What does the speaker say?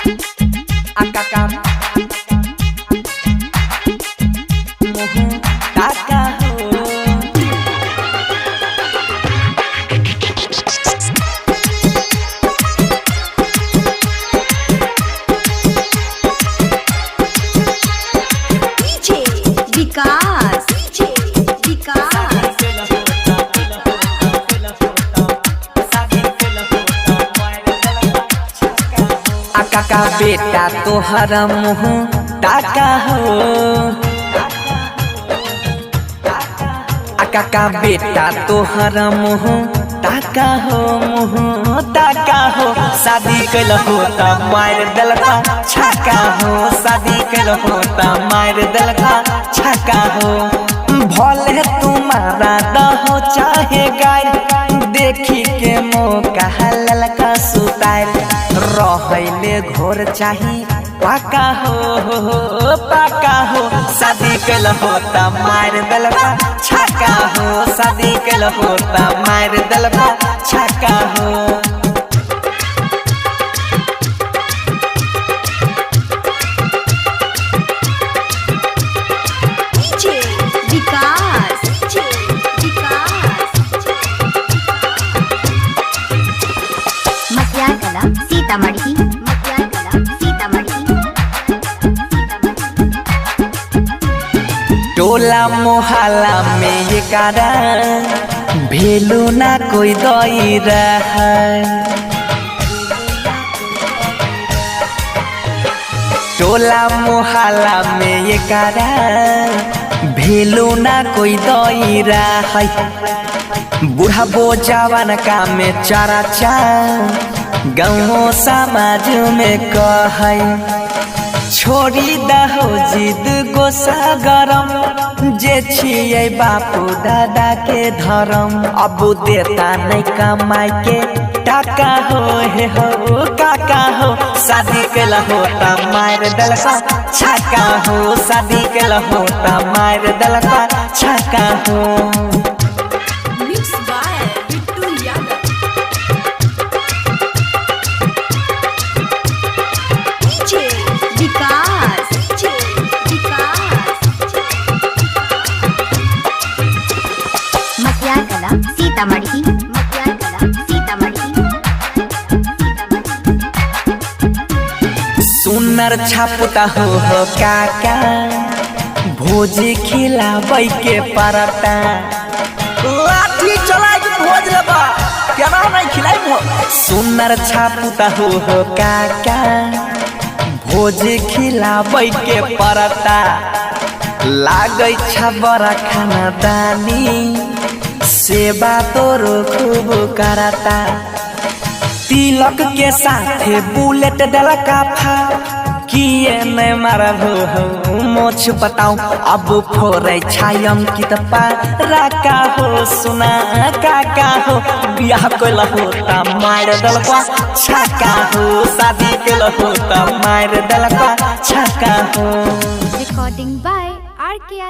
आका मोहू काका हो डीजे विकास आका बेटा तोहर मुँह ताका हो आका बेटा तोहर मुँह ताका हो शादी कैल हो त मार दलका छक्का हो शादी कैल हो त मार दलका छक्का हो भले तुम्हारा दहो चाहे गाय देखी के मौका ललका सुतार रहले घोर चाही पाका हो शादी कैल हो त मार दलका छक्का हो शादी कैल हो त मार दलका छक्का हो डीजे विकास मटियागला सीतामढ़ी टोला मोहल्ला में ये कारा भेलू ना कोई दई रहा टोला मोहल्ला में ये कारा भेलू ना कोई दई रहा बूढ़ा जवान का में चारा गाँव समाज में कह छोड़ी दहो जिद गोसा गरम जे छिए बापू दादा के धर्म अब देता नहीं कमाई के टाका हो हे हो काका हो शादी कैल हो त मार दलका छक्का हो शादी कैल हो त मार दलका छक्का हो mix by Bittu Yadav DJ Vikas Matiyagala Sitamarhi सुनर छापुता हो काका भोज खिलाबै के परता लाठी चलाइ के भोज लेबा केना नहीं खिलाई हो सुनर छापुता हो काका भोज खिलाबै के परता लागै छ बड़ा खाना दानी सेवा तोरो खूब करता तिलक के साथे बुलेट डलका फा किए नहीं मारब हो मोछ बताऊं अब फोरे छायम कित राका हो सुना काका हो बियाह कैल हो त मार दलका छक्का हो शादी कैल हो त मार दलका छक्का हो रिकॉर्डिंग बाय आर के